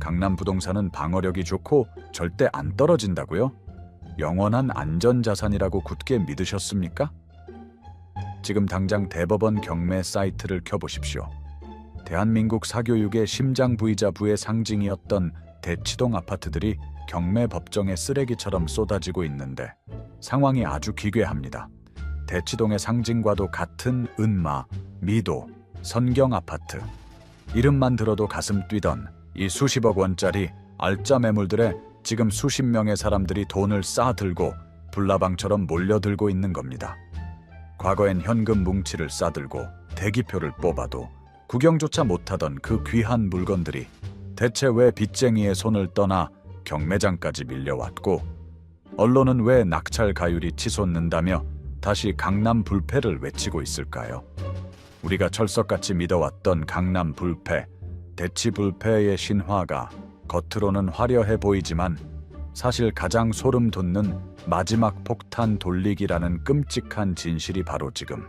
강남 부동산은 방어력이 좋고 절대 안 떨어진다고요? 영원한 안전자산이라고 굳게 믿으셨습니까? 지금 당장 대법원 경매 사이트를 켜보십시오. 대한민국 사교육의 심장부이자 부의 상징이었던 대치동 아파트들이 경매 법정의 쓰레기처럼 쏟아지고 있는데 상황이 아주 기괴합니다. 대치동의 상징과도 같은 은마, 미도, 선경 아파트. 이름만 들어도 가슴 뛰던 이 수십억 원짜리 알짜 매물들에 지금 수십 명의 사람들이 돈을 싸들고 불나방처럼 몰려들고 있는 겁니다. 과거엔 현금 뭉치를 싸들고 대기표를 뽑아도 구경조차 못하던 그 귀한 물건들이 대체 왜 빚쟁이의 손을 떠나 경매장까지 밀려왔고, 언론은 왜 낙찰 가율이 치솟는다며 다시 강남 불패를 외치고 있을까요? 우리가 철석같이 믿어왔던 강남 불패, 대치 불패의 신화가 겉으로는 화려해 보이지만 사실 가장 소름 돋는 마지막 폭탄 돌리기라는 끔찍한 진실이 바로 지금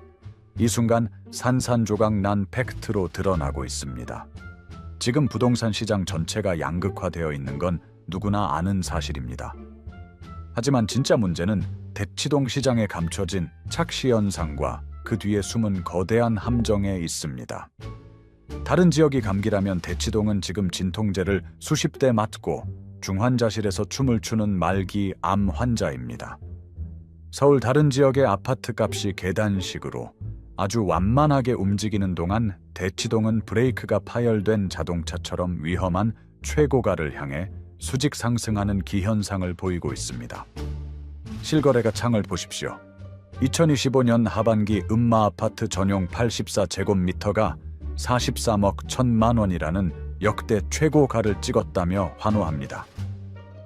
이 순간 산산조각 난 팩트로 드러나고 있습니다. 지금 부동산 시장 전체가 양극화되어 있는 건 누구나 아는 사실입니다. 하지만 진짜 문제는 대치동 시장에 감춰진 착시 현상과 그 뒤에 숨은 거대한 함정에 있습니다. 다른 지역이 감기라면 대치동은 지금 진통제를 수십 대 맞고 중환자실에서 춤을 추는 말기 암 환자입니다. 서울 다른 지역의 아파트 값이 계단식으로 아주 완만하게 움직이는 동안 대치동은 브레이크가 파열된 자동차처럼 위험한 최고가를 향해 수직 상승하는 기현상을 보이고 있습니다. 실거래가 창을 보십시오. 2025년 하반기 음마 아파트 전용 84제곱미터가 43억 1천만 원이라는 역대 최고가를 찍었다며 환호합니다.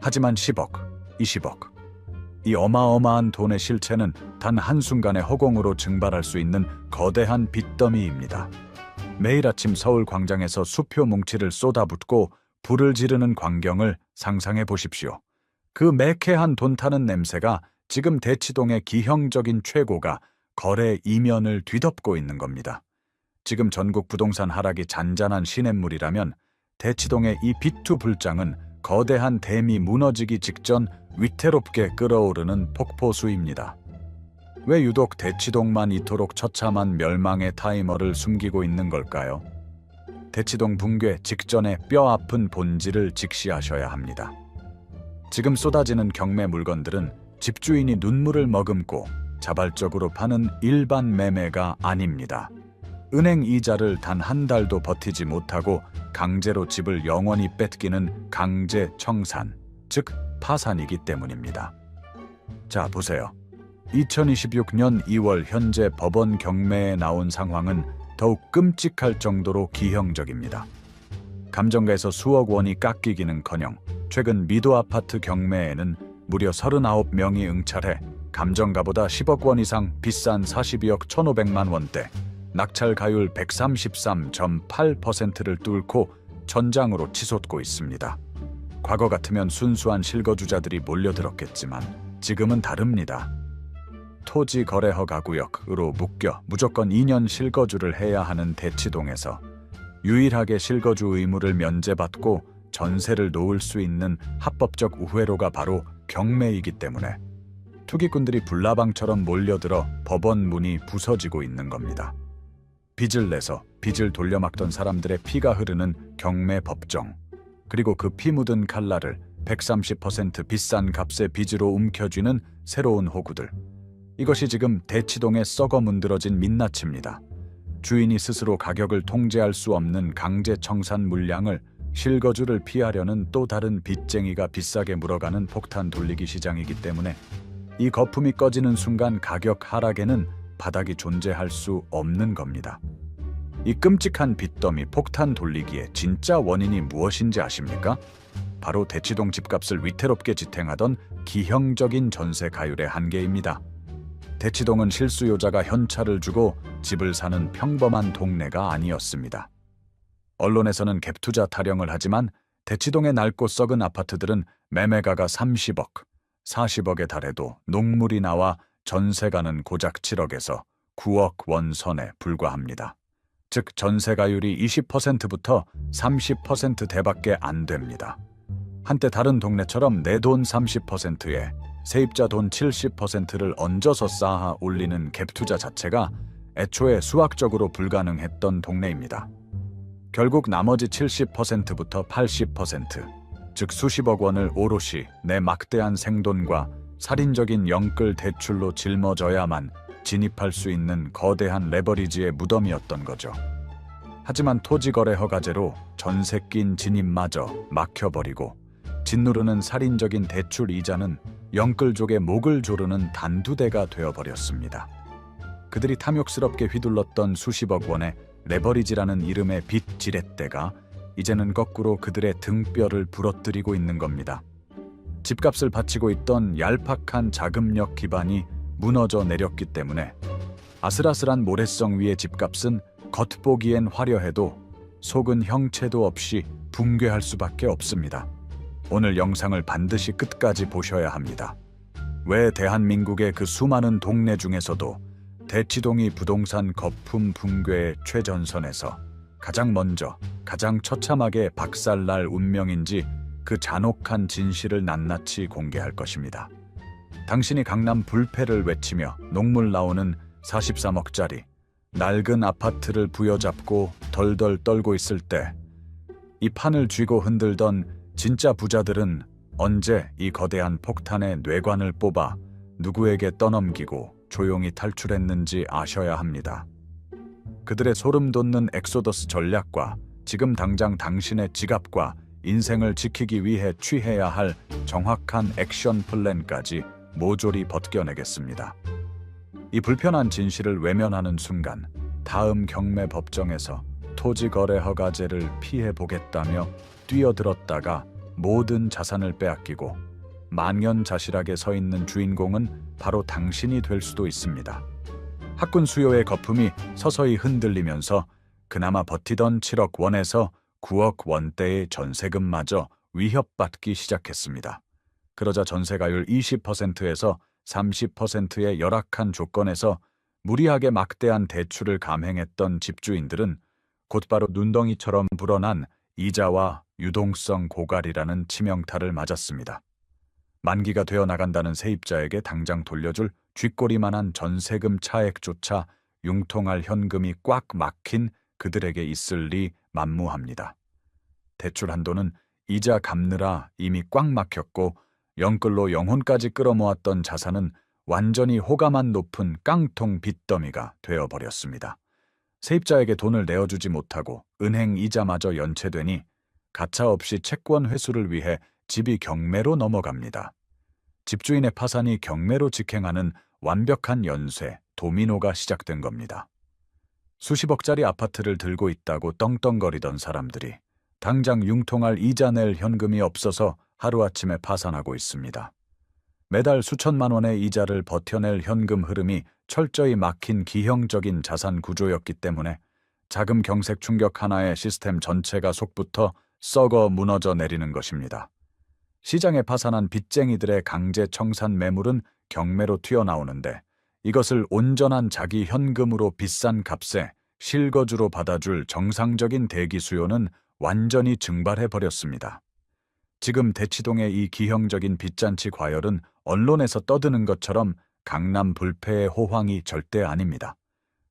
하지만 10억, 20억, 이 어마어마한 돈의 실체는 단 한순간의 허공으로 증발할 수 있는 거대한 빚더미입니다. 매일 아침 서울 광장에서 수표 뭉치를 쏟아붓고 불을 지르는 광경을 상상해 보십시오. 그 매캐한 돈 타는 냄새가 지금 대치동의 기형적인 최고가 거래 이면을 뒤덮고 있는 겁니다. 지금 전국 부동산 하락이 잔잔한 시냇물이라면 대치동의 이 비투불장은 거대한 댐이 무너지기 직전 위태롭게 끓어오르는 폭포수입니다. 왜 유독 대치동만 이토록 처참한 멸망의 타이머를 숨기고 있는 걸까요? 대치동 붕괴 직전의 뼈아픈 본질을 직시하셔야 합니다. 지금 쏟아지는 경매 물건들은 집주인이 눈물을 머금고 자발적으로 파는 일반 매매가 아닙니다. 은행 이자를 단 한 달도 버티지 못하고 강제로 집을 영원히 뺏기는 강제 청산, 즉 파산이기 때문입니다. 자, 보세요. 2026년 2월 현재 법원 경매에 나온 상황은 더욱 끔찍할 정도로 기형적입니다. 감정가에서 수억 원이 깎이기는커녕 최근 미도 아파트 경매에는 무려 39명이 응찰해 감정가보다 10억 원 이상 비싼 42억 1,500만 원대, 낙찰 가율 133.8%를 뚫고 전장으로 치솟고 있습니다. 과거 같으면 순수한 실거주자들이 몰려들었겠지만 지금은 다릅니다. 토지 거래 허가 구역으로 묶여 무조건 2년 실거주를 해야 하는 대치동에서 유일하게 실거주 의무를 면제받고 전세를 놓을 수 있는 합법적 우회로가 바로 경매이기 때문에 투기꾼들이 불나방처럼 몰려들어 법원 문이 부서지고 있는 겁니다. 빚을 내서 빚을 돌려막던 사람들의 피가 흐르는 경매 법정, 그리고 그 피 묻은 칼날을 130% 비싼 값의 빚으로 움켜쥐는 새로운 호구들. 이것이 지금 대치동에 썩어 문드러진 민낯입니다. 주인이 스스로 가격을 통제할 수 없는 강제 청산 물량을 실거주를 피하려는 또 다른 빚쟁이가 비싸게 물어가는 폭탄 돌리기 시장이기 때문에 이 거품이 꺼지는 순간 가격 하락에는 바닥이 존재할 수 없는 겁니다. 이 끔찍한 빚더미 폭탄 돌리기의 진짜 원인이 무엇인지 아십니까? 바로 대치동 집값을 위태롭게 지탱하던 기형적인 전세 가율의 한계입니다. 대치동은 실수요자가 현찰을 주고 집을 사는 평범한 동네가 아니었습니다. 언론에서는 갭투자 타령을 하지만 대치동의 낡고 썩은 아파트들은 매매가가 30억, 40억에 달해도 녹물이 나와 전세가는 고작 7억에서 9억 원 선에 불과합니다. 즉 전세가율이 20%부터 30%대밖에 안 됩니다. 한때 다른 동네처럼 내 돈 30%에 세입자 돈 70%를 얹어서 쌓아 올리는 갭투자 자체가 애초에 수학적으로 불가능했던 동네입니다. 결국 나머지 70%부터 80%, 즉 수십억 원을 오롯이 내 막대한 생돈과 살인적인 영끌 대출로 짊어져야만 진입할 수 있는 거대한 레버리지의 무덤이었던 거죠. 하지만 토지거래 허가제로 전세 낀 진입마저 막혀버리고 짓누르는 살인적인 대출 이자는 영끌족의 목을 조르는 단두대가 되어버렸습니다. 그들이 탐욕스럽게 휘둘렀던 수십억 원의 레버리지라는 이름의 빚 지렛대가 이제는 거꾸로 그들의 등뼈를 부러뜨리고 있는 겁니다. 집값을 바치고 있던 얄팍한 자금력 기반이 무너져 내렸기 때문에 아슬아슬한 모래성 위의 집값은 겉보기엔 화려해도 속은 형체도 없이 붕괴할 수밖에 없습니다. 오늘 영상을 반드시 끝까지 보셔야 합니다. 왜 대한민국의 그 수많은 동네 중에서도 대치동이 부동산 거품 붕괴의 최전선에서 가장 먼저, 가장 처참하게 박살날 운명인지 그 잔혹한 진실을 낱낱이 공개할 것입니다. 당신이 강남 불패를 외치며 녹물 나오는 43억짜리 낡은 아파트를 부여잡고 덜덜 떨고 있을 때 이 판을 쥐고 흔들던 진짜 부자들은 언제 이 거대한 폭탄의 뇌관을 뽑아 누구에게 떠넘기고 조용히 탈출했는지 아셔야 합니다. 그들의 소름 돋는 엑소더스 전략과 지금 당장 당신의 지갑과 인생을 지키기 위해 취해야 할 정확한 액션 플랜까지 모조리 벗겨내겠습니다. 이 불편한 진실을 외면하는 순간 다음 경매 법정에서 토지거래 허가제를 피해보겠다며 뛰어들었다가 모든 자산을 빼앗기고 망연자실하게 서 있는 주인공은 바로 당신이 될 수도 있습니다. 학군 수요의 거품이 서서히 흔들리면서 그나마 버티던 7억 원에서 9억 원대의 전세금마저 위협받기 시작했습니다. 그러자 전세가율 20%에서 30%의 열악한 조건에서 무리하게 막대한 대출을 감행했던 집주인들은 곧바로 눈덩이처럼 불어난 이자와 유동성 고갈이라는 치명타를 맞았습니다. 만기가 되어 나간다는 세입자에게 당장 돌려줄 쥐꼬리만한 전세금 차액조차 융통할 현금이 꽉 막힌 그들에게 있을 리 만무합니다. 대출 한도는 이자 갚느라 이미 꽉 막혔고 영끌로 영혼까지 끌어모았던 자산은 완전히 호가만 높은 깡통 빚더미가 되어버렸습니다. 세입자에게 돈을 내어주지 못하고 은행 이자마저 연체되니 가차없이 채권 회수를 위해 집이 경매로 넘어갑니다. 집주인의 파산이 경매로 직행하는 완벽한 연쇄, 도미노가 시작된 겁니다. 수십억짜리 아파트를 들고 있다고 떵떵거리던 사람들이 당장 융통할 이자 낼 현금이 없어서 하루아침에 파산하고 있습니다. 매달 수천만 원의 이자를 버텨낼 현금 흐름이 철저히 막힌 기형적인 자산 구조였기 때문에 자금 경색 충격 하나에 시스템 전체가 속부터 썩어 무너져 내리는 것입니다. 시장에 파산한 빚쟁이들의 강제 청산 매물은 경매로 튀어나오는데 이것을 온전한 자기 현금으로 비싼 값에 실거주로 받아줄 정상적인 대기 수요는 완전히 증발해버렸습니다. 지금 대치동의 이 기형적인 빚잔치 과열은 언론에서 떠드는 것처럼 강남 불패의 호황이 절대 아닙니다.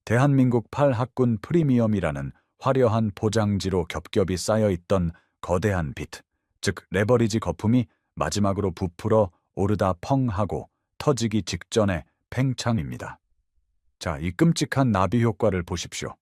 대한민국 8학군 프리미엄이라는 화려한 포장지로 겹겹이 쌓여있던 거대한 빚, 즉 레버리지 거품이 마지막으로 부풀어 오르다 펑 하고 터지기 직전의 팽창입니다. 자, 이 끔찍한 나비 효과를 보십시오.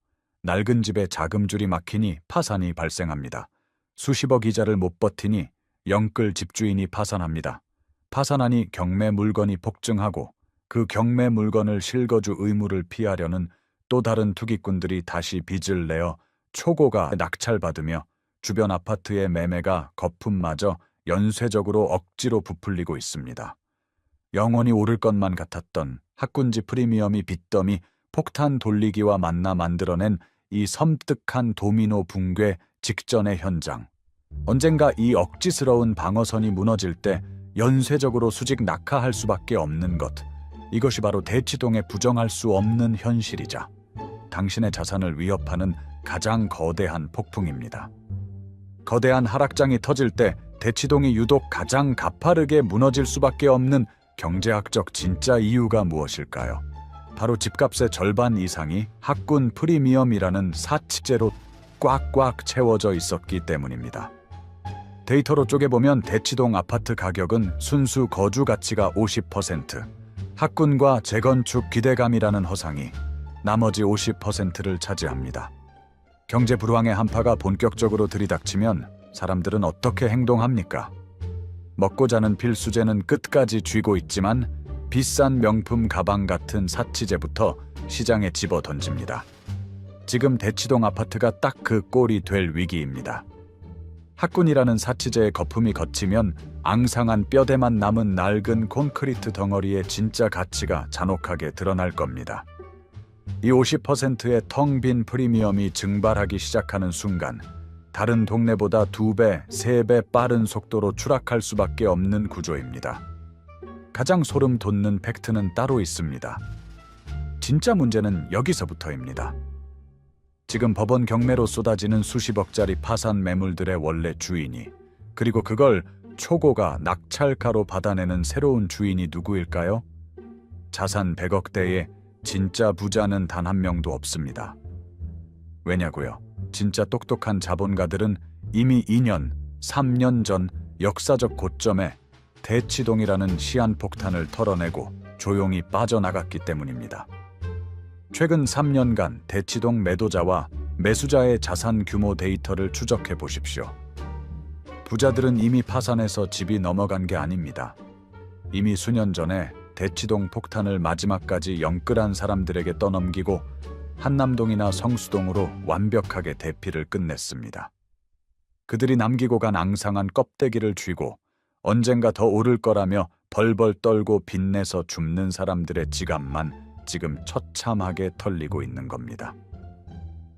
낡은 집에 자금줄이 막히니 파산이 발생합니다. 수십억 이자를 못 버티니 영끌 집주인이 파산합니다. 파산하니 경매 물건이 폭증하고 그 경매 물건을 실거주 의무를 피하려는 또 다른 투기꾼들이 다시 빚을 내어 초고가 낙찰받으며 주변 아파트의 매매가 거품마저 연쇄적으로 억지로 부풀리고 있습니다. 영원히 오를 것만 같았던 학군지 프리미엄이 빚더미 폭탄 돌리기와 만나 만들어낸 이 섬뜩한 도미노 붕괴 직전의 현장. 언젠가 이 억지스러운 방어선이 무너질 때 연쇄적으로 수직 낙하할 수밖에 없는 것. 이것이 바로 대치동의 부정할 수 없는 현실이자 당신의 자산을 위협하는 가장 거대한 폭풍입니다. 거대한 하락장이 터질 때 대치동이 유독 가장 가파르게 무너질 수밖에 없는 경제학적 진짜 이유가 무엇일까요? 바로 집값의 절반 이상이 학군 프리미엄이라는 사치제로 꽉꽉 채워져 있었기 때문입니다. 데이터로 쪼개보면 대치동 아파트 가격은 순수 거주 가치가 50%, 학군과 재건축 기대감이라는 허상이 나머지 50%를 차지합니다. 경제 불황의 한파가 본격적으로 들이닥치면 사람들은 어떻게 행동합니까? 먹고 자는 필수재는 끝까지 쥐고 있지만 비싼 명품 가방 같은 사치재부터 시장에 집어 던집니다. 지금 대치동 아파트가 딱 그 꼴이 될 위기입니다. 학군이라는 사치재의 거품이 걷히면 앙상한 뼈대만 남은 낡은 콘크리트 덩어리의 진짜 가치가 잔혹하게 드러날 겁니다. 이 50%의 텅 빈 프리미엄이 증발하기 시작하는 순간 다른 동네보다 2배, 3배 빠른 속도로 추락할 수밖에 없는 구조입니다. 가장 소름 돋는 팩트는 따로 있습니다. 진짜 문제는 여기서부터입니다. 지금 법원 경매로 쏟아지는 수십억짜리 파산 매물들의 원래 주인이, 그리고 그걸 초고가 낙찰가로 받아내는 새로운 주인이 누구일까요? 자산 100억대에 진짜 부자는 단 한 명도 없습니다. 왜냐고요? 진짜 똑똑한 자본가들은 이미 2년, 3년 전 역사적 고점에 대치동이라는 시한폭탄을 털어내고 조용히 빠져나갔기 때문입니다. 최근 3년간 대치동 매도자와 매수자의 자산 규모 데이터를 추적해 보십시오. 부자들은 이미 파산해서 집이 넘어간 게 아닙니다. 이미 수년 전에 대치동 폭탄을 마지막까지 영끌한 사람들에게 떠넘기고 한남동이나 성수동으로 완벽하게 대피를 끝냈습니다. 그들이 남기고 간 앙상한 껍데기를 쥐고 언젠가 더 오를 거라며 벌벌 떨고 빚내서 줍는 사람들의 지갑만 지금 처참하게 털리고 있는 겁니다.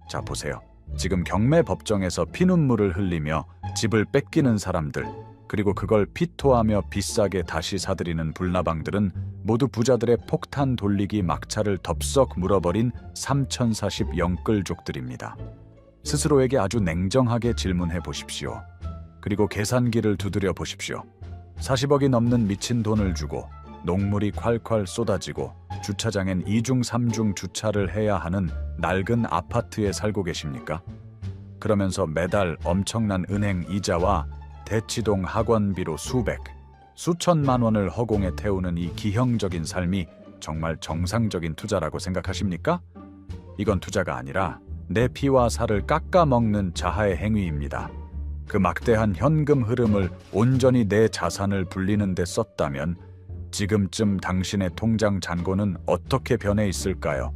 자, 보세요. 지금 경매 법정에서 피눈물을 흘리며 집을 뺏기는 사람들, 그리고 그걸 피토하며 비싸게 다시 사들이는 불나방들은 모두 부자들의 폭탄 돌리기 막차를 덥석 물어버린 3040 영끌족들입니다. 스스로에게 아주 냉정하게 질문해 보십시오. 그리고 계산기를 두드려 보십시오. 40억이 넘는 미친 돈을 주고 녹물이 콸콸 쏟아지고 주차장엔 2중 3중 주차를 해야 하는 낡은 아파트에 살고 계십니까? 그러면서 매달 엄청난 은행 이자와 대치동 학원비로 수백, 수천만 원을 허공에 태우는 이 기형적인 삶이 정말 정상적인 투자라고 생각하십니까? 이건 투자가 아니라 내 피와 살을 깎아먹는 자하의 행위입니다. 그 막대한 현금 흐름을 온전히 내 자산을 불리는 데 썼다면 지금쯤 당신의 통장 잔고는 어떻게 변해 있을까요?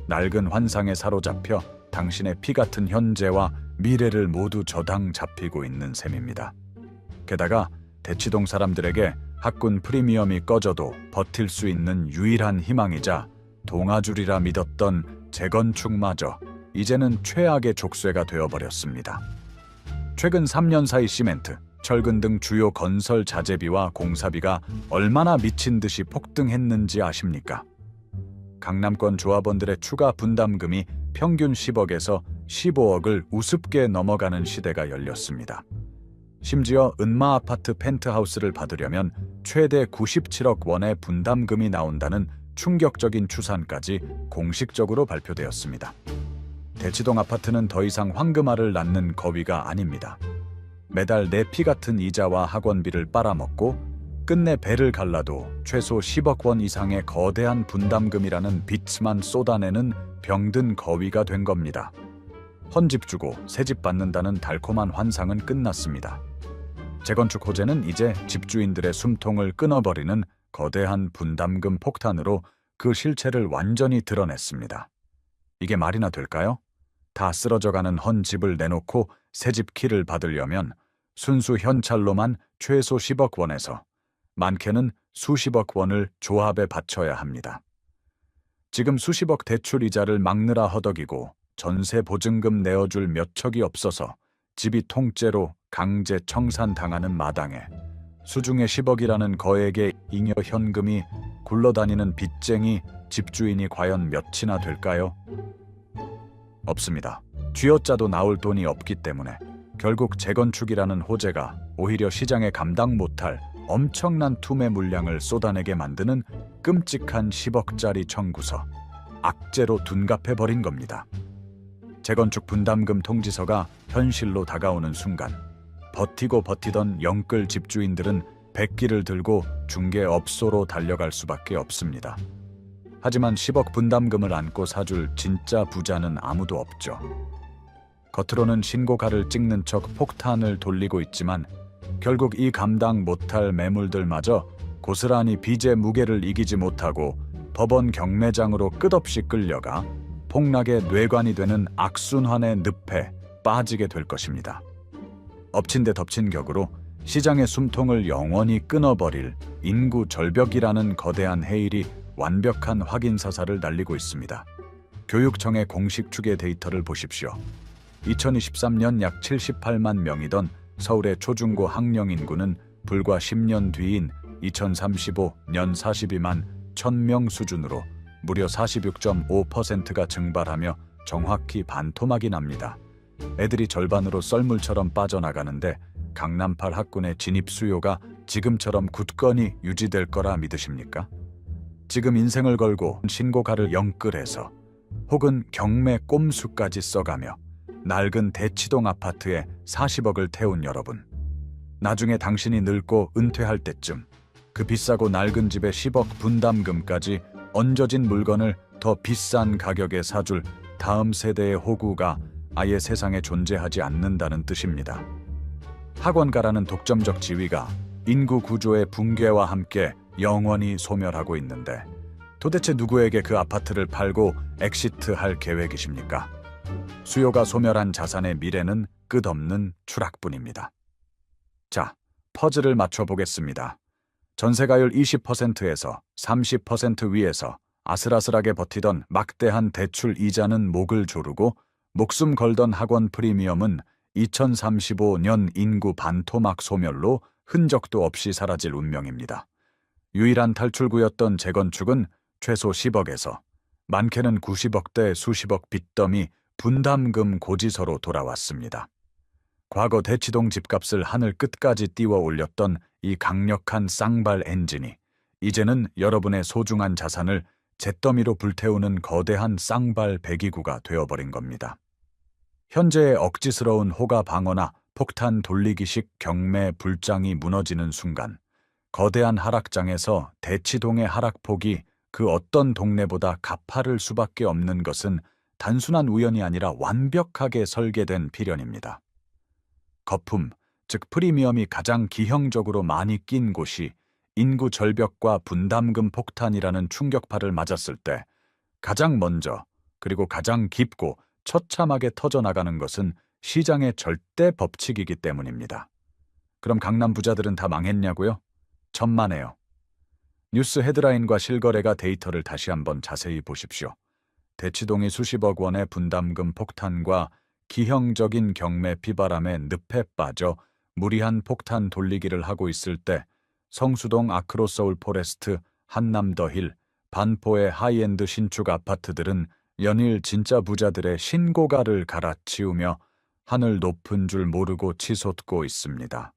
낡은 환상에 사로잡혀 당신의 피 같은 현재와 미래를 모두 저당 잡히고 있는 셈입니다. 게다가 대치동 사람들에게 학군 프리미엄이 꺼져도 버틸 수 있는 유일한 희망이자 동아줄이라 믿었던 재건축마저 이제는 최악의 족쇄가 되어버렸습니다. 최근 3년 사이 시멘트, 철근 등 주요 건설 자재비와 공사비가 얼마나 미친 듯이 폭등했는지 아십니까? 강남권 조합원들의 추가 분담금이 평균 10억에서 15억을 우습게 넘어가는 시대가 열렸습니다. 심지어 은마 아파트 펜트하우스를 받으려면 최대 97억 원의 분담금이 나온다는 충격적인 추산까지 공식적으로 발표되었습니다. 대치동 아파트는 더 이상 황금알을 낳는 거위가 아닙니다. 매달 내 피 같은 이자와 학원비를 빨아먹고 끝내 배를 갈라도 최소 10억 원 이상의 거대한 분담금이라는 빚만 쏟아내는 병든 거위가 된 겁니다. 헌집 주고 새집 받는다는 달콤한 환상은 끝났습니다. 재건축 호재는 이제 집주인들의 숨통을 끊어버리는 거대한 분담금 폭탄으로 그 실체를 완전히 드러냈습니다. 이게 말이나 될까요? 다 쓰러져가는 헌집을 내놓고 새집 키를 받으려면 순수 현찰로만 최소 10억 원에서 많게는 수십억 원을 조합에 바쳐야 합니다. 지금 수십억 대출 이자를 막느라 허덕이고 전세 보증금 내어줄 몇 척이 없어서 집이 통째로 강제 청산당하는 마당에 수중에 10억이라는 거액의 잉여 현금이 굴러다니는 빚쟁이 집주인이 과연 몇이나 될까요? 없습니다. 쥐어짜도 나올 돈이 없기 때문에 결국 재건축이라는 호재가 오히려 시장에 감당 못할 엄청난 투매 물량을 쏟아내게 만드는 끔찍한 10억짜리 청구서, 악재로 둔갑해버린 겁니다. 재건축 분담금 통지서가 현실로 다가오는 순간 버티고 버티던 영끌 집주인들은 백기를 들고 중개업소로 달려갈 수밖에 없습니다. 하지만 10억 분담금을 안고 사줄 진짜 부자는 아무도 없죠. 겉으로는 신고가를 찍는 척 폭탄을 돌리고 있지만 결국 이 감당 못할 매물들마저 고스란히 빚의 무게를 이기지 못하고 법원 경매장으로 끝없이 끌려가 폭락의 뇌관이 되는 악순환의 늪에 빠지게 될 것입니다. 엎친 데 덮친 격으로 시장의 숨통을 영원히 끊어버릴 인구 절벽이라는 거대한 해일이 완벽한 확인사살을 날리고 있습니다. 교육청의 공식 추계 데이터를 보십시오. 2023년 약 78만 명이던 서울의 초중고 학령 인구는 불과 10년 뒤인 2035년 42만 1000명 수준으로 무려 46.5%가 증발하며 정확히 반토막이 납니다. 애들이 절반으로 썰물처럼 빠져나가는데 강남8 학군의 진입 수요가 지금처럼 굳건히 유지될 거라 믿으십니까? 지금 인생을 걸고 신고가를 영끌해서 혹은 경매 꼼수까지 써가며 낡은 대치동 아파트에 40억을 태운 여러분, 나중에 당신이 늙고 은퇴할 때쯤 그 비싸고 낡은 집에 10억 분담금까지 얹어진 물건을 더 비싼 가격에 사줄 다음 세대의 호구가 아예 세상에 존재하지 않는다는 뜻입니다. 학원가라는 독점적 지위가 인구 구조의 붕괴와 함께 영원히 소멸하고 있는데 도대체 누구에게 그 아파트를 팔고 엑시트할 계획이십니까? 수요가 소멸한 자산의 미래는 끝없는 추락뿐입니다. 자, 퍼즐을 맞춰보겠습니다. 전세가율 20%에서 30% 위에서 아슬아슬하게 버티던 막대한 대출 이자는 목을 조르고 목숨 걸던 학원 프리미엄은 2035년 인구 반토막 소멸로 흔적도 없이 사라질 운명입니다. 유일한 탈출구였던 재건축은 최소 10억에서 많게는 90억대 수십억 빚더미 분담금 고지서로 돌아왔습니다. 과거 대치동 집값을 하늘 끝까지 띄워 올렸던 이 강력한 쌍발 엔진이 이제는 여러분의 소중한 자산을 잿더미로 불태우는 거대한 쌍발 배기구가 되어버린 겁니다. 현재의 억지스러운 호가 방어나 폭탄 돌리기식 경매 불장이 무너지는 순간 거대한 하락장에서 대치동의 하락폭이 그 어떤 동네보다 가파를 수밖에 없는 것은 단순한 우연이 아니라 완벽하게 설계된 필연입니다. 거품, 즉 프리미엄이 가장 기형적으로 많이 낀 곳이 인구 절벽과 분담금 폭탄이라는 충격파를 맞았을 때 가장 먼저 그리고 가장 깊고 처참하게 터져나가는 것은 시장의 절대 법칙이기 때문입니다. 그럼 강남 부자들은 다 망했냐고요? 천만에요. 뉴스 헤드라인과 실거래가 데이터를 다시 한번 자세히 보십시오. 대치동이 수십억 원의 분담금 폭탄과 기형적인 경매 비바람에 늪에 빠져 무리한 폭탄 돌리기를 하고 있을 때 성수동 아크로서울 포레스트, 한남더힐, 반포의 하이엔드 신축 아파트들은 연일 진짜 부자들의 신고가를 갈아치우며 하늘 높은 줄 모르고 치솟고 있습니다.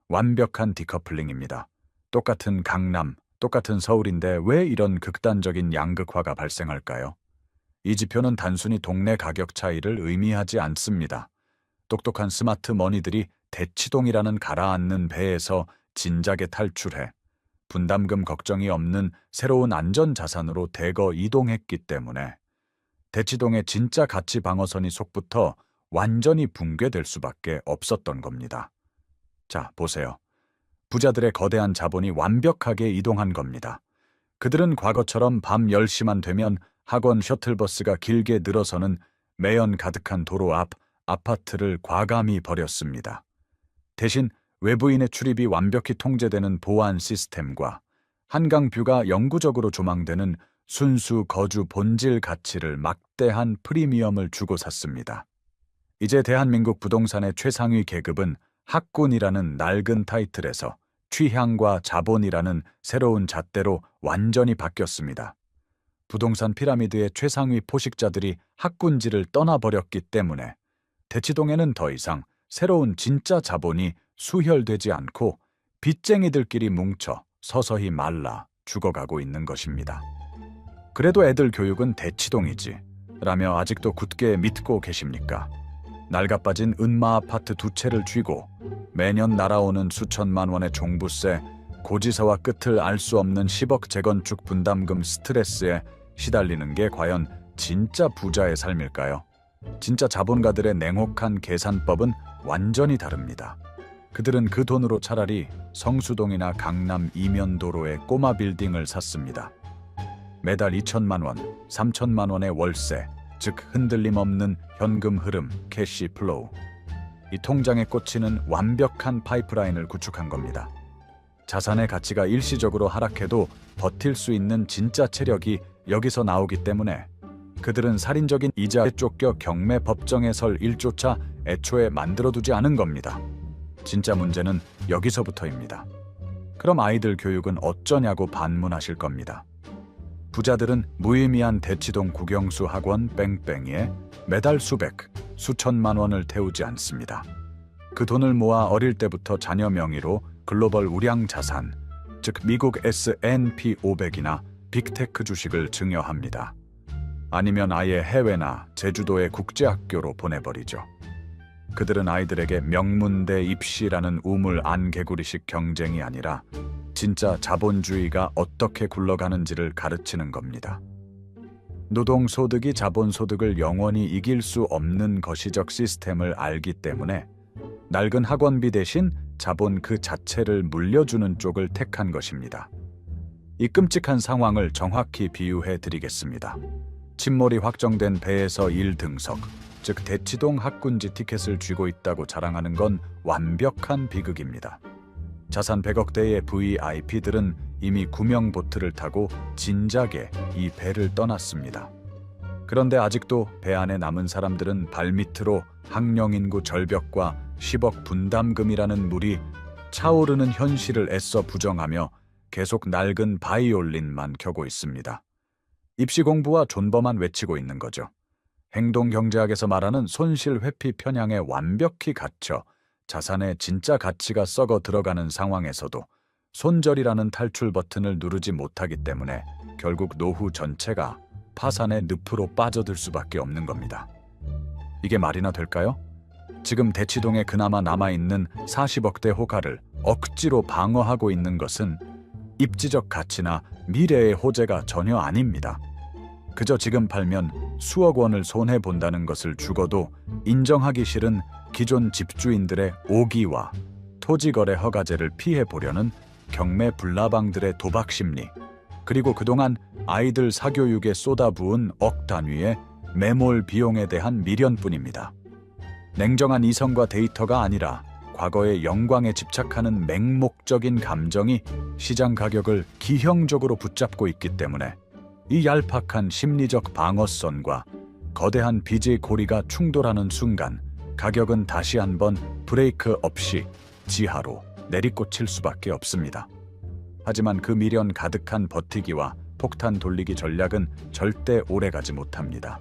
완벽한 디커플링입니다. 똑같은 강남, 똑같은 서울인데 왜 이런 극단적인 양극화가 발생할까요? 이 지표는 단순히 동네 가격 차이를 의미하지 않습니다. 똑똑한 스마트 머니들이 대치동이라는 가라앉는 배에서 진작에 탈출해 분담금 걱정이 없는 새로운 안전자산으로 대거 이동했기 때문에 대치동의 진짜 가치 방어선이 속부터 완전히 붕괴될 수밖에 없었던 겁니다. 자, 보세요. 부자들의 거대한 자본이 완벽하게 이동한 겁니다. 그들은 과거처럼 밤 10시만 되면 학원 셔틀버스가 길게 늘어서는 매연 가득한 도로 앞 아파트를 과감히 버렸습니다. 대신 외부인의 출입이 완벽히 통제되는 보안 시스템과 한강뷰가 영구적으로 조망되는 순수 거주 본질 가치를 막대한 프리미엄을 주고 샀습니다. 이제 대한민국 부동산의 최상위 계급은 학군이라는 낡은 타이틀에서 취향과 자본이라는 새로운 잣대로 완전히 바뀌었습니다. 부동산 피라미드의 최상위 포식자들이 학군지를 떠나버렸기 때문에 대치동에는 더 이상 새로운 진짜 자본이 수혈되지 않고 빚쟁이들끼리 뭉쳐 서서히 말라 죽어가고 있는 것입니다. 그래도 애들 교육은 대치동이지 라며 아직도 굳게 믿고 계십니까? 낡아빠진 은마 아파트 2채를 쥐고 매년 날아오는 수천만 원의 종부세, 고지서와 끝을 알 수 없는 10억 재건축 분담금 스트레스에 시달리는 게 과연 진짜 부자의 삶일까요? 진짜 자본가들의 냉혹한 계산법은 완전히 다릅니다. 그들은 그 돈으로 차라리 성수동이나 강남 이면도로의 꼬마 빌딩을 샀습니다. 매달 2천만 원, 3천만 원의 월세, 즉 흔들림 없는 현금 흐름, 캐시 플로우. 이 통장에 꽂히는 완벽한 파이프라인을 구축한 겁니다. 자산의 가치가 일시적으로 하락해도 버틸 수 있는 진짜 체력이 여기서 나오기 때문에 그들은 살인적인 이자에 쫓겨 경매 법정에 설 일조차 애초에 만들어두지 않은 겁니다. 진짜 문제는 여기서부터입니다. 그럼 아이들 교육은 어쩌냐고 반문하실 겁니다. 부자들은 무의미한 대치동 국영수 학원 뺑뺑이에 매달 수백, 수천만 원을 태우지 않습니다. 그 돈을 모아 어릴 때부터 자녀 명의로 글로벌 우량 자산, 즉 미국 S&P 500이나 빅테크 주식을 증여합니다. 아니면 아예 해외나 제주도의 국제학교로 보내버리죠. 그들은 아이들에게 명문대 입시라는 우물 안개구리식 경쟁이 아니라 진짜 자본주의가 어떻게 굴러가는지를 가르치는 겁니다. 노동소득이 자본소득을 영원히 이길 수 없는 거시적 시스템을 알기 때문에 낡은 학원비 대신 자본 그 자체를 물려주는 쪽을 택한 것입니다. 이 끔찍한 상황을 정확히 비유해 드리겠습니다. 침몰이 확정된 배에서 1등석, 즉 대치동 학군지 티켓을 쥐고 있다고 자랑하는 건 완벽한 비극입니다. 자산 100억대의 VIP들은 이미 구명보트를 타고 진작에 이 배를 떠났습니다. 그런데 아직도 배 안에 남은 사람들은 발밑으로 학령인구 절벽과 10억 분담금이라는 물이 차오르는 현실을 애써 부정하며 계속 낡은 바이올린만 켜고 있습니다. 입시 공부와 존버만 외치고 있는 거죠. 행동경제학에서 말하는 손실 회피 편향에 완벽히 갇혀 자산의 진짜 가치가 썩어 들어가는 상황에서도 손절이라는 탈출 버튼을 누르지 못하기 때문에 결국 노후 전체가 파산의 늪으로 빠져들 수밖에 없는 겁니다. 이게 말이나 될까요? 지금 대치동에 그나마 남아있는 40억대 호가를 억지로 방어하고 있는 것은 입지적 가치나 미래의 호재가 전혀 아닙니다. 그저 지금 팔면 수억 원을 손해본다는 것을 죽어도 인정하기 싫은 기존 집주인들의 오기와 토지거래 허가제를 피해보려는 경매 불나방들의 도박 심리, 그리고 그동안 아이들 사교육에 쏟아부은 억 단위의 매몰 비용에 대한 미련뿐입니다. 냉정한 이성과 데이터가 아니라 과거의 영광에 집착하는 맹목적인 감정이 시장 가격을 기형적으로 붙잡고 있기 때문에 이 얄팍한 심리적 방어선과 거대한 빚의 고리가 충돌하는 순간 가격은 다시 한번 브레이크 없이 지하로 내리꽂힐 수밖에 없습니다. 하지만 그 미련 가득한 버티기와 폭탄 돌리기 전략은 절대 오래가지 못합니다.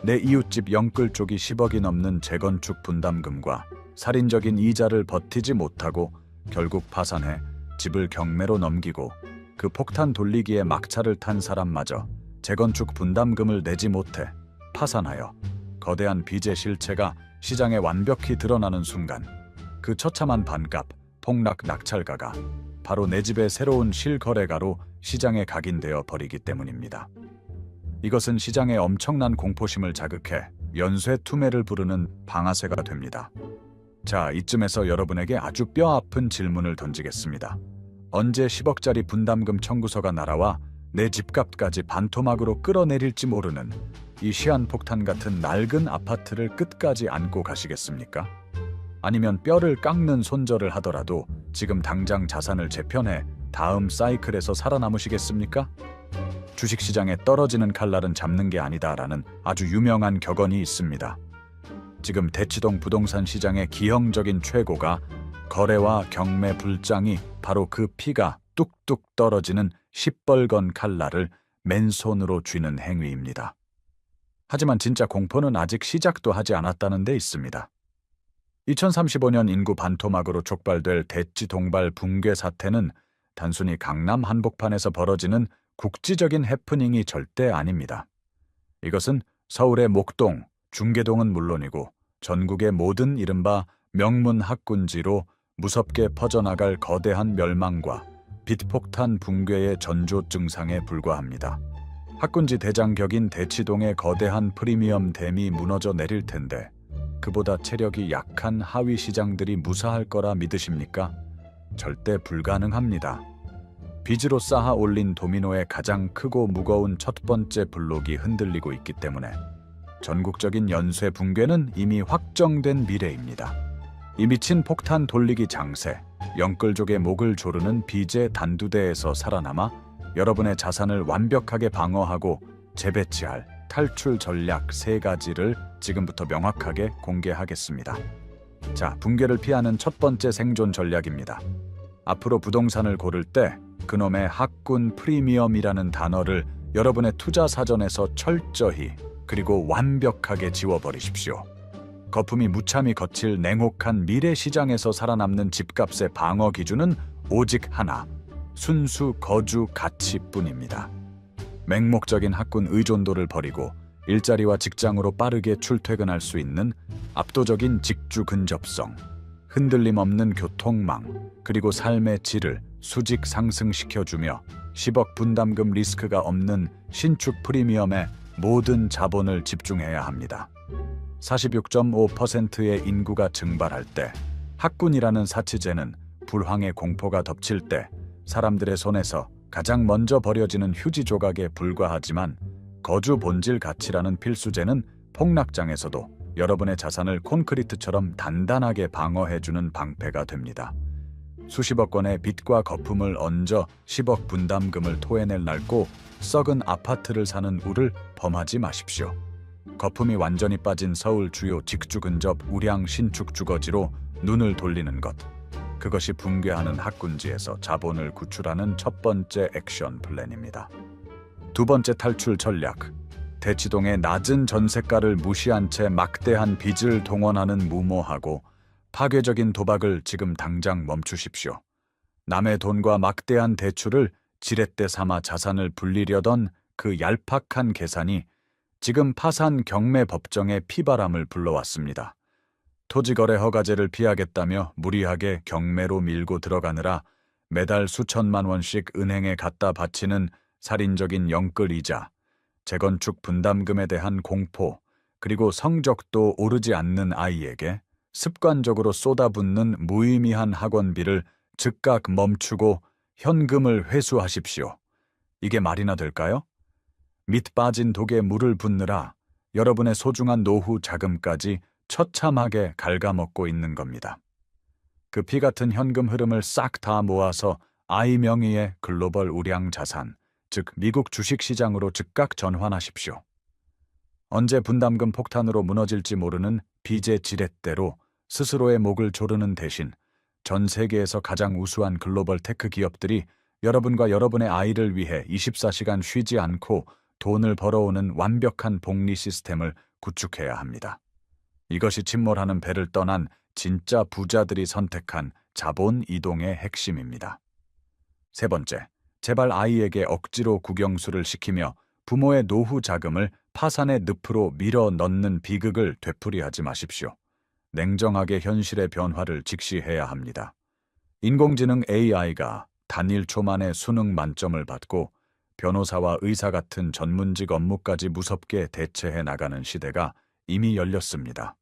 내 이웃집 영끌 쪽이 10억이 넘는 재건축 분담금과 살인적인 이자를 버티지 못하고 결국 파산해 집을 경매로 넘기고 그 폭탄 돌리기에 막차를 탄 사람마저 재건축 분담금을 내지 못해 파산하여 거대한 빚의 실체가 시장에 완벽히 드러나는 순간 그 처참한 반값, 폭락 낙찰가가 바로 내 집의 새로운 실거래가로 시장에 각인되어 버리기 때문입니다. 이것은 시장의 엄청난 공포심을 자극해 연쇄 투매를 부르는 방아쇠가 됩니다. 자, 이쯤에서 여러분에게 아주 뼈아픈 질문을 던지겠습니다. 언제 10억짜리 분담금 청구서가 날아와 내 집값까지 반토막으로 끌어내릴지 모르는 이 시한폭탄 같은 낡은 아파트를 끝까지 안고 가시겠습니까? 아니면 뼈를 깎는 손절을 하더라도 지금 당장 자산을 재편해 다음 사이클에서 살아남으시겠습니까? 주식시장에 떨어지는 칼날은 잡는 게 아니다라는 아주 유명한 격언이 있습니다. 지금 대치동 부동산 시장의 기형적인 최고가 거래와 경매 불장이 바로 그 피가 뚝뚝 떨어지는 시뻘건 칼날을 맨손으로 쥐는 행위입니다. 하지만 진짜 공포는 아직 시작도 하지 않았다는 데 있습니다. 2035년 인구 반토막으로 촉발될 대치 동발 붕괴 사태는 단순히 강남 한복판에서 벌어지는 국지적인 해프닝이 절대 아닙니다. 이것은 서울의 목동, 중계동은 물론이고 전국의 모든 이른바 명문 학군지로 무섭게 퍼져나갈 거대한 멸망과 빛폭탄 붕괴의 전조 증상에 불과합니다. 학군지 대장격인 대치동의 거대한 프리미엄 댐이 무너져 내릴 텐데 그보다 체력이 약한 하위 시장들이 무사할 거라 믿으십니까? 절대 불가능합니다. 빚으로 쌓아 올린 도미노의 가장 크고 무거운 첫 번째 블록이 흔들리고 있기 때문에 전국적인 연쇄 붕괴는 이미 확정된 미래입니다. 이 미친 폭탄 돌리기 장세, 영끌족의 목을 조르는 빚의 단두대에서 살아남아 여러분의 자산을 완벽하게 방어하고 재배치할 탈출 전략 3가지를 지금부터 명확하게 공개하겠습니다. 자, 붕괴를 피하는 첫 번째 생존 전략입니다. 앞으로 부동산을 고를 때 그놈의 학군 프리미엄이라는 단어를 여러분의 투자 사전에서 철저히 그리고 완벽하게 지워버리십시오. 거품이 무참히 거칠 냉혹한 미래 시장에서 살아남는 집값의 방어 기준은 오직 하나, 순수 거주 가치뿐입니다. 맹목적인 학군 의존도를 버리고 일자리와 직장으로 빠르게 출퇴근할 수 있는 압도적인 직주 근접성, 흔들림 없는 교통망, 그리고 삶의 질을 수직 상승시켜주며 10억 분담금 리스크가 없는 신축 프리미엄에 모든 자본을 집중해야 합니다. 46.5%의 인구가 증발할 때, 학군이라는 사치제는 불황의 공포가 덮칠 때 사람들의 손에서 가장 먼저 버려지는 휴지 조각에 불과하지만 거주 본질 가치라는 필수제는 폭락장에서도 여러분의 자산을 콘크리트처럼 단단하게 방어해주는 방패가 됩니다. 수십억 원의 빚과 거품을 얹어 10억 분담금을 토해낼 낡고 썩은 아파트를 사는 우를 범하지 마십시오. 거품이 완전히 빠진 서울 주요 직주 근접 우량 신축 주거지로 눈을 돌리는 것. 그것이 붕괴하는 학군지에서 자본을 구출하는 첫 번째 액션 플랜입니다. 두 번째 탈출 전략. 대치동의 낮은 전세가를 무시한 채 막대한 빚을 동원하는 무모하고 파괴적인 도박을 지금 당장 멈추십시오. 남의 돈과 막대한 대출을 지렛대 삼아 자산을 불리려던 그 얄팍한 계산이 지금 파산 경매 법정에 피바람을 불러왔습니다. 토지거래 허가제를 피하겠다며 무리하게 경매로 밀고 들어가느라 매달 수천만 원씩 은행에 갖다 바치는 살인적인 영끌이자, 재건축 분담금에 대한 공포, 그리고 성적도 오르지 않는 아이에게 습관적으로 쏟아붓는 무의미한 학원비를 즉각 멈추고 현금을 회수하십시오. 이게 말이나 될까요? 밑 빠진 독에 물을 붓느라 여러분의 소중한 노후 자금까지 처참하게 갉아먹고 있는 겁니다. 그 피 같은 현금 흐름을 싹 다 모아서 아이 명의의 글로벌 우량 자산, 즉 미국 주식시장으로 즉각 전환하십시오. 언제 분담금 폭탄으로 무너질지 모르는 빚의 지렛대로 스스로의 목을 조르는 대신 전 세계에서 가장 우수한 글로벌 테크 기업들이 여러분과 여러분의 아이를 위해 24시간 쉬지 않고 돈을 벌어오는 완벽한 복리 시스템을 구축해야 합니다. 이것이 침몰하는 배를 떠난 진짜 부자들이 선택한 자본 이동의 핵심입니다. 세 번째, 제발 아이에게 억지로 국영수를 시키며 부모의 노후 자금을 파산의 늪으로 밀어 넣는 비극을 되풀이하지 마십시오. 냉정하게 현실의 변화를 직시해야 합니다. 인공지능 AI가 단 1초 만에 수능 만점을 받고 변호사와 의사 같은 전문직 업무까지 무섭게 대체해 나가는 시대가 이미 열렸습니다.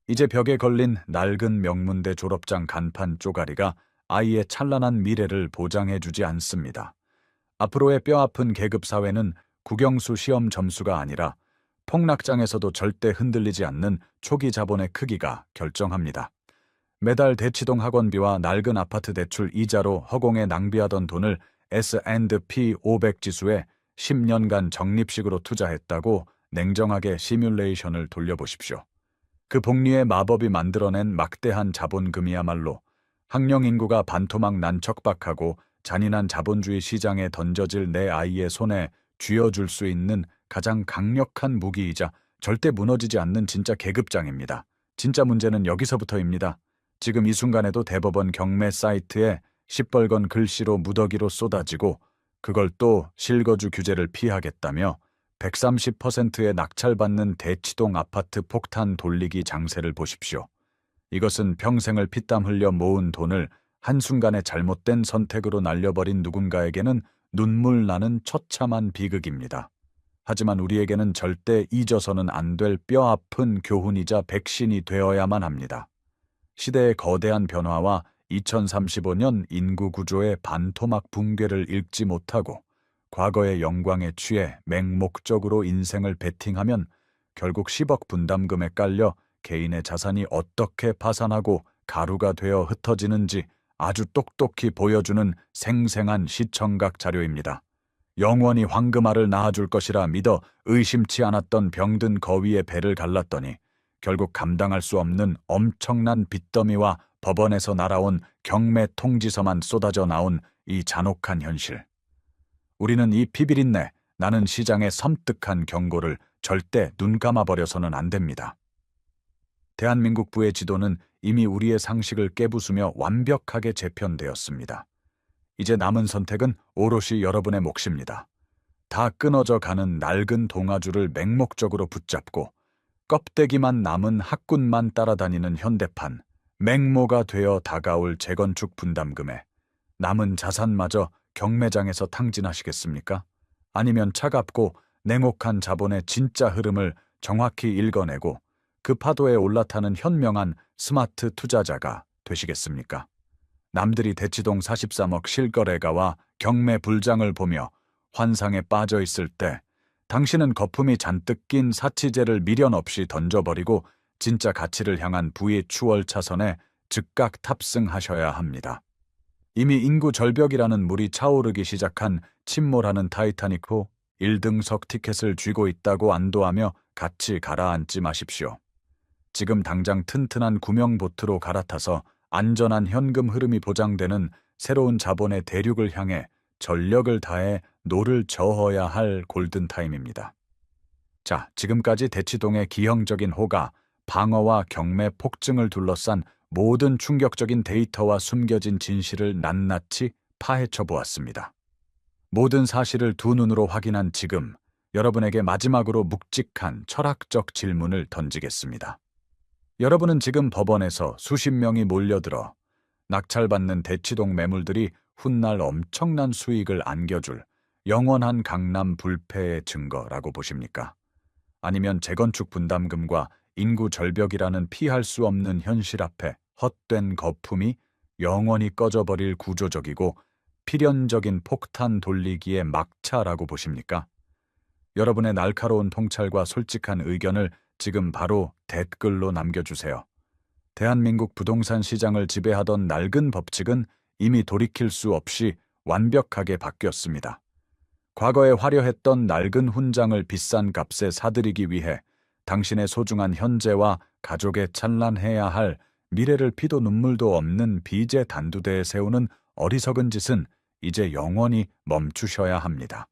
이제 벽에 걸린 낡은 명문대 졸업장 간판 쪼가리가 아이의 찬란한 미래를 보장해주지 않습니다. 앞으로의 뼈아픈 계급사회는 국영수 시험 점수가 아니라 폭락장에서도 절대 흔들리지 않는 초기 자본의 크기가 결정합니다. 매달 대치동 학원비와 낡은 아파트 대출 이자로 허공에 낭비하던 돈을 S&P 500 지수에 10년간 적립식으로 투자했다고 냉정하게 시뮬레이션을 돌려보십시오. 그 복리의 마법이 만들어낸 막대한 자본금이야말로 학령 인구가 반토막 난 척박하고 잔인한 자본주의 시장에 던져질 내 아이의 손에 쥐어줄 수 있는 가장 강력한 무기이자 절대 무너지지 않는 진짜 계급장입니다. 진짜 문제는 여기서부터입니다. 지금 이 순간에도 대법원 경매 사이트에 시뻘건 글씨로 무더기로 쏟아지고 그걸 또 실거주 규제를 피하겠다며 130%의 낙찰받는 대치동 아파트 폭탄 돌리기 장세를 보십시오. 이것은 평생을 피땀 흘려 모은 돈을 한순간에 잘못된 선택으로 날려버린 누군가에게는 눈물 나는 처참한 비극입니다. 하지만 우리에게는 절대 잊어서는 안 될 뼈아픈 교훈이자 백신이 되어야만 합니다. 시대의 거대한 변화와 2035년 인구 구조의 반토막 붕괴를 읽지 못하고 과거의 영광에 취해 맹목적으로 인생을 베팅하면 결국 10억 분담금에 깔려 개인의 자산이 어떻게 파산하고 가루가 되어 흩어지는지 아주 똑똑히 보여주는 생생한 시청각 자료입니다. 영원히 황금알을 낳아줄 것이라 믿어 의심치 않았던 병든 거위의 배를 갈랐더니 결국 감당할 수 없는 엄청난 빚더미와 법원에서 날아온 경매 통지서만 쏟아져 나온 이 잔혹한 현실. 우리는 이 피비린내 나는 시장의 섬뜩한 경고를 절대 눈 감아버려서는 안 됩니다. 대한민국부의 지도는 이미 우리의 상식을 깨부수며 완벽하게 재편되었습니다. 이제 남은 선택은 오롯이 여러분의 몫입니다. 다 끊어져 가는 낡은 동아줄을 맹목적으로 붙잡고 껍데기만 남은 학군만 따라다니는 현대판, 맹모가 되어 다가올 재건축 분담금에 남은 자산마저 경매장에서 탕진하시겠습니까? 아니면 차갑고 냉혹한 자본의 진짜 흐름을 정확히 읽어내고 그 파도에 올라타는 현명한 스마트 투자자가 되시겠습니까? 남들이 대치동 43억 실거래가와 경매 불장을 보며 환상에 빠져 있을 때 당신은 거품이 잔뜩 낀 사치제를 미련 없이 던져버리고 진짜 가치를 향한 부의 추월 차선에 즉각 탑승하셔야 합니다. 이미 인구 절벽이라는 물이 차오르기 시작한 침몰하는 타이타닉호 1등석 티켓을 쥐고 있다고 안도하며 같이 가라앉지 마십시오. 지금 당장 튼튼한 구명보트로 갈아타서 안전한 현금 흐름이 보장되는 새로운 자본의 대륙을 향해 전력을 다해 노를 저어야 할 골든타임입니다. 자, 지금까지 대치동의 기형적인 호가, 방어와 경매 폭증을 둘러싼 모든 충격적인 데이터와 숨겨진 진실을 낱낱이 파헤쳐 보았습니다. 모든 사실을 두 눈으로 확인한 지금, 여러분에게 마지막으로 묵직한 철학적 질문을 던지겠습니다. 여러분은 지금 법원에서 수십 명이 몰려들어 낙찰받는 대치동 매물들이 훗날 엄청난 수익을 안겨줄 영원한 강남 불패의 증거라고 보십니까? 아니면 재건축 분담금과 인구 절벽이라는 피할 수 없는 현실 앞에 헛된 거품이 영원히 꺼져버릴 구조적이고 필연적인 폭탄 돌리기의 막차라고 보십니까? 여러분의 날카로운 통찰과 솔직한 의견을 지금 바로 댓글로 남겨주세요. 대한민국 부동산 시장을 지배하던 낡은 법칙은 이미 돌이킬 수 없이 완벽하게 바뀌었습니다. 과거에 화려했던 낡은 훈장을 비싼 값에 사들이기 위해 당신의 소중한 현재와 가족의 찬란해야 할 미래를 피도 눈물도 없는 빚의 단두대에 세우는 어리석은 짓은 이제 영원히 멈추셔야 합니다.